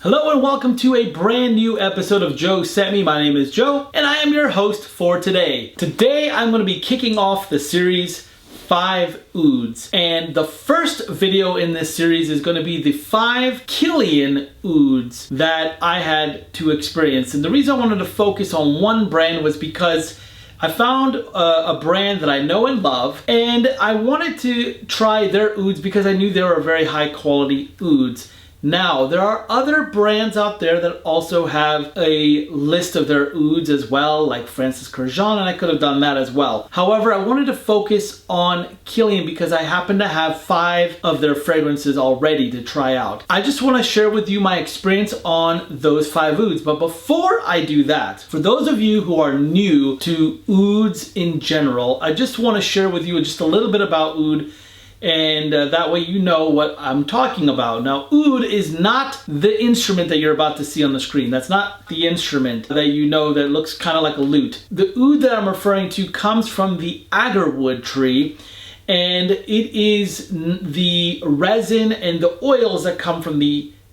Hello and welcome to a brand new episode of JoeScentMe. My name is Joe and I am your host for today. Today I'm going to be kicking off the series 5 Ouds. And the first video in this series is going to be the 5 Kilian Ouds that I had to experience. And the reason I wanted to focus on one brand was because I found a brand that I know and love, and I wanted to try their ouds because I knew they were very high quality ouds. Now, there are other brands out there that also have a list of their ouds as well, like Francis Kurkdjian, and I could have done that as well. However, I wanted to focus on Kilian because I happen to have 5 of their fragrances already to try out. I just want to share with you my experience on those 5 ouds, but before I do that, for those of you who are new to ouds in general, I just want to share with you just a little bit about oud, and that way you know what I'm talking about. Now, oud is not the instrument that you're about to see on the screen. That's not the instrument that you know that looks kind of like a lute. The oud that I'm referring to comes from the agarwood tree, and it is the resin and the oils that come from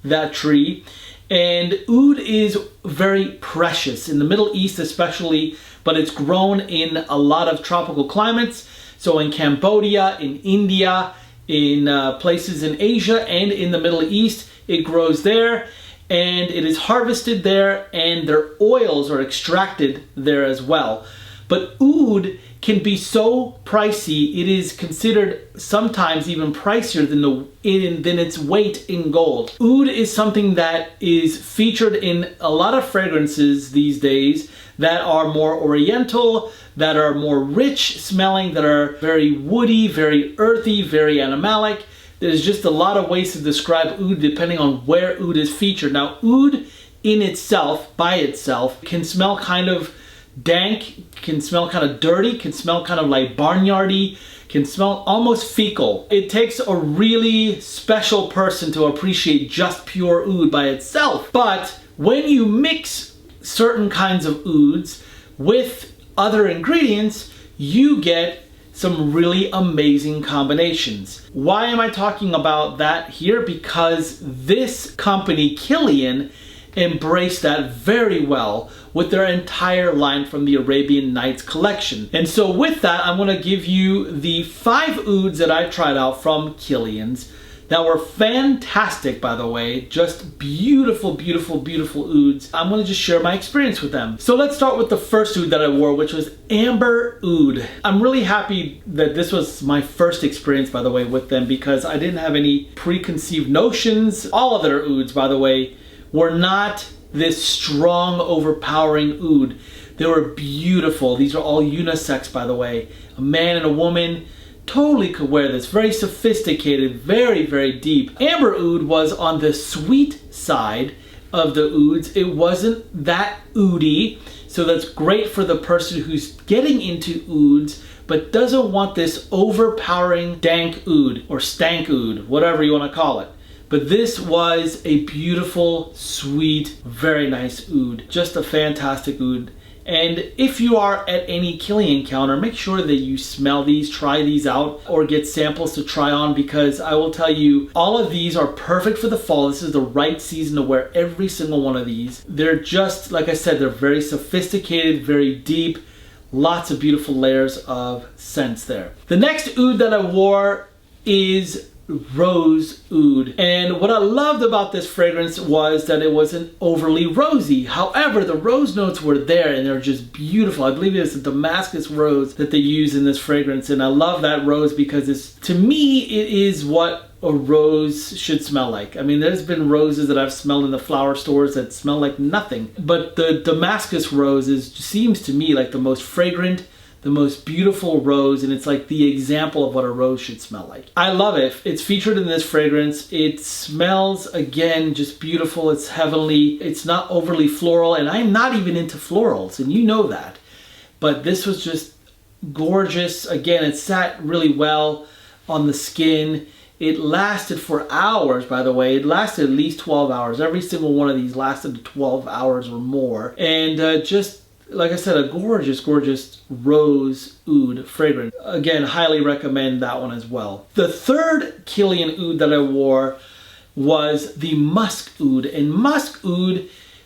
that tree. And oud is very precious in the Middle East especially, but it's grown in a lot of tropical climates. So in Cambodia, in India, in places in Asia and in the Middle East, it grows there and it is harvested there, and their oils are extracted there as well. But oud can be so pricey, it is considered sometimes even pricier than its weight in gold. Oud is something that is featured in a lot of fragrances these days that are more oriental, that are more rich smelling, that are very woody, very earthy, very animalic. There's just a lot of ways to describe oud depending on where oud is featured. Now, oud in itself, by itself, can smell kind of dank, can smell kind of dirty, can smell kind of like barnyardy, can smell almost fecal. It takes a really special person to appreciate just pure oud by itself. But when you mix certain kinds of ouds with other ingredients, you get some really amazing combinations. Why am I talking about that here? Because this company, Kilian, embraced that very well with their entire line from the Arabian Nights collection. And so with that, I'm going to give you the 5 ouds that I tried out from Kilian's that were fantastic, by the way. Just beautiful, beautiful, beautiful ouds. I'm going to just share my experience with them. So let's start with the first oud that I wore, which was Amber Oud. I'm really happy that this was my first experience, by the way, with them, because I didn't have any preconceived notions. All of their ouds, by the way, were not this strong, overpowering oud. They were beautiful. These are all unisex, by the way. A man and a woman totally could wear this. Very sophisticated, very, very deep. Amber Oud was on the sweet side of the ouds. It wasn't that oudy, so that's great for the person who's getting into ouds but doesn't want this overpowering dank oud or stank oud, whatever you want to call it. But this was a beautiful, sweet, very nice oud. Just a fantastic oud. And if you are at any Kilian counter, make sure that you smell these, try these out, or get samples to try on, because I will tell you, all of these are perfect for the fall. This is the right season to wear every single one of these. They're just, like I said, they're very sophisticated, very deep, lots of beautiful layers of scents there. The next oud that I wore is Rose Oud. And what I loved about this fragrance was that it wasn't overly rosy. However, the rose notes were there and they're just beautiful. I believe it's a Damascus rose that they use in this fragrance, and I love that rose because to me it is what a rose should smell like. I mean, there's been roses that I've smelled in the flower stores that smell like nothing, but the Damascus rose seems to me like the most fragrant, the most beautiful rose, and it's like the example of what a rose should smell like. I love it. It's featured in this fragrance. It smells, again, just beautiful. It's heavenly. It's not overly floral, and I'm not even into florals, and you know that. But this was just gorgeous. Again, it sat really well on the skin. It lasted for hours, by the way. It lasted at least 12 hours. Every single one of these lasted 12 hours or more. And just like I said, a gorgeous, gorgeous rose oud fragrance. Again, highly recommend that one as well. The third Kilian oud that I wore was the musk oud. And musk oud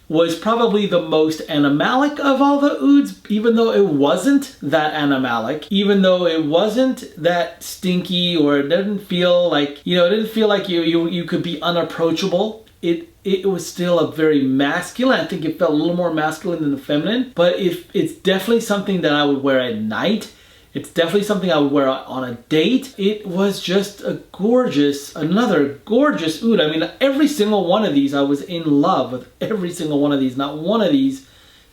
was probably the most animalic of all the ouds, even though it wasn't that animalic, even though it wasn't that stinky, or it didn't feel like, you you could be unapproachable. It was still a very masculine. I think it felt a little more masculine than the feminine, but it's definitely something that I would wear at night. It's definitely something I would wear on a date. It was just another gorgeous oud. I mean, every single one of these, I was in love with every single one of these. Not one of these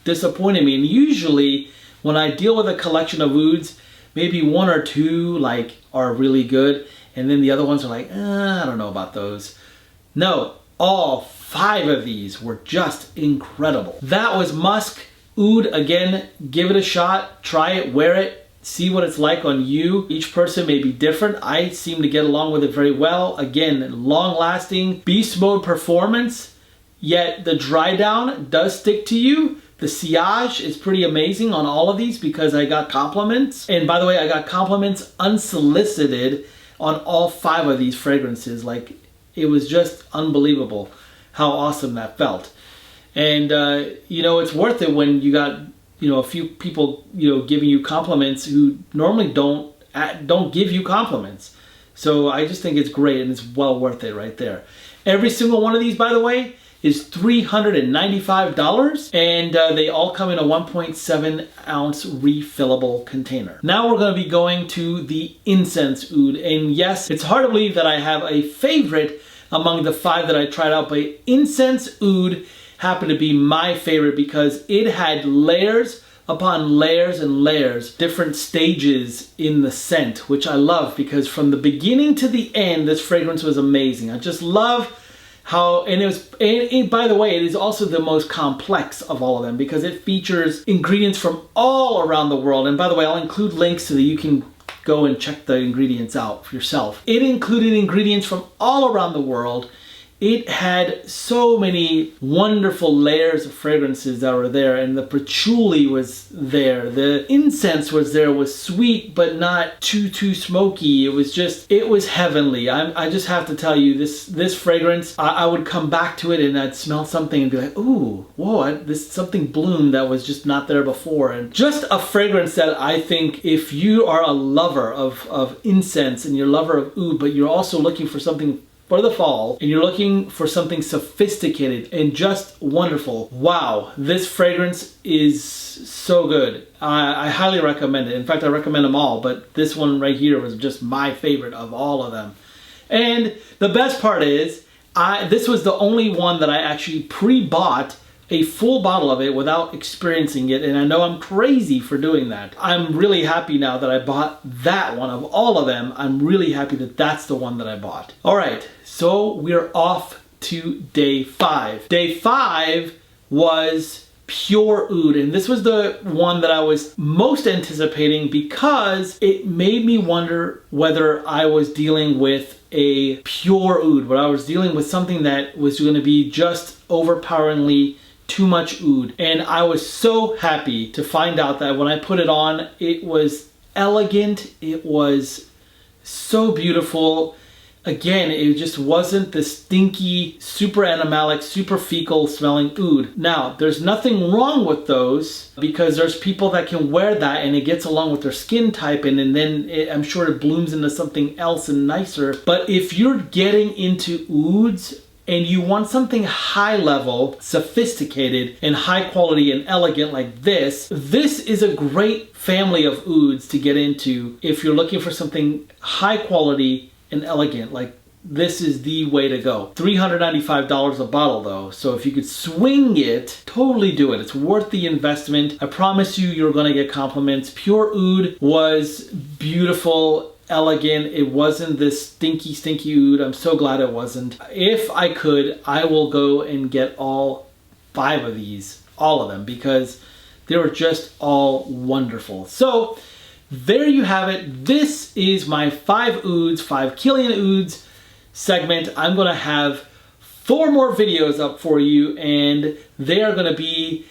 disappointed me. And usually, when I deal with a collection of ouds, maybe one or two are really good, and then the other ones are like, I don't know about those. No, all 5 of these were just incredible. That was musk oud. Again, give it a shot. Try it, wear it. See what it's like on you. Each person may be different. I seem to get along with it very well. Again, long-lasting beast mode performance, yet the dry down does stick to you. The sillage is pretty amazing on all of these because I got compliments. And by the way, I got compliments unsolicited on all 5 of these fragrances. It was just unbelievable how awesome that felt. And it's worth it when you got a few people, giving you compliments who normally don't give you compliments. So I just think it's great, and it's well worth it right there. Every single one of these, by the way, is $395, and they all come in a 1.7 ounce refillable container. Now we're going to be going to the incense oud, and yes, it's hard to believe that I have a favorite among the 5 that I tried out, but incense oud happened to be my favorite because it had layers upon layers and layers, different stages in the scent, which I love because from the beginning to the end, this fragrance was amazing. I just love how, and by the way, it is also the most complex of all of them because it features ingredients from all around the world. And by the way, I'll include links so that you can go and check the ingredients out for yourself. It included ingredients from all around the world. It had so many wonderful layers of fragrances that were there, and the patchouli was there. The incense was there, was sweet but not too smoky. It was heavenly. I just have to tell you, this fragrance, I would come back to it and I'd smell something and be like, ooh, whoa, this something bloomed that was just not there before. And just a fragrance that I think if you are a lover of incense and you're a lover of oud, but you're also looking for something for the fall, and you're looking for something sophisticated and just wonderful, wow, this fragrance is so good. I highly recommend it. In fact, I recommend them all, but this one right here was just my favorite of all of them. And the best part is, this was the only one that I actually pre-bought a full bottle of it without experiencing it, and I know I'm crazy for doing that. I'm really happy now that I bought that one. Of all of them, I'm really happy that that's the one that I bought. All right, so we're off to day 5. Day 5 was pure oud, and this was the one that I was most anticipating because it made me wonder whether I was dealing with a pure oud, whether I was dealing with something that was going to be just overpoweringly too much oud. And I was so happy to find out that when I put it on, it was elegant, it was so beautiful. Again, it just wasn't the stinky, super animalic, super fecal smelling oud. Now, there's nothing wrong with those because there's people that can wear that and it gets along with their skin type, and then I'm sure it blooms into something else and nicer. But if you're getting into ouds and you want something high level, sophisticated, and high quality and elegant like this is a great family of ouds to get into if you're looking for something high quality and elegant. Like, this is the way to go. $395 a bottle though, so if you could swing it, totally do it. It's worth the investment. I promise you're gonna get compliments. Pure oud was beautiful, elegant. It wasn't this stinky oud. I'm so glad it wasn't. If I could, I will go and get all 5 of these, all of them, because they were just all wonderful. So there you have it. This is my 5 ouds, 5 Kilian Ouds segment. I'm gonna have 4 more videos up for you, and they are gonna be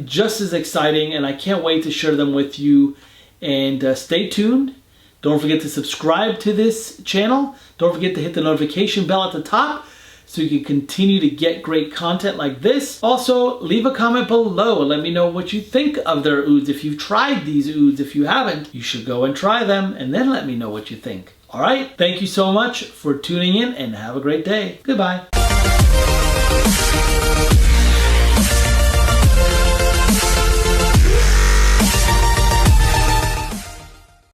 just as exciting, and I can't wait to share them with you. And stay tuned. Don't forget to subscribe to this channel. Don't forget to hit the notification bell at the top so you can continue to get great content like this. Also, leave a comment below and let me know what you think of their ouds. If you've tried these ouds, if you haven't, you should go and try them and then let me know what you think. All right, thank you so much for tuning in and have a great day. Goodbye.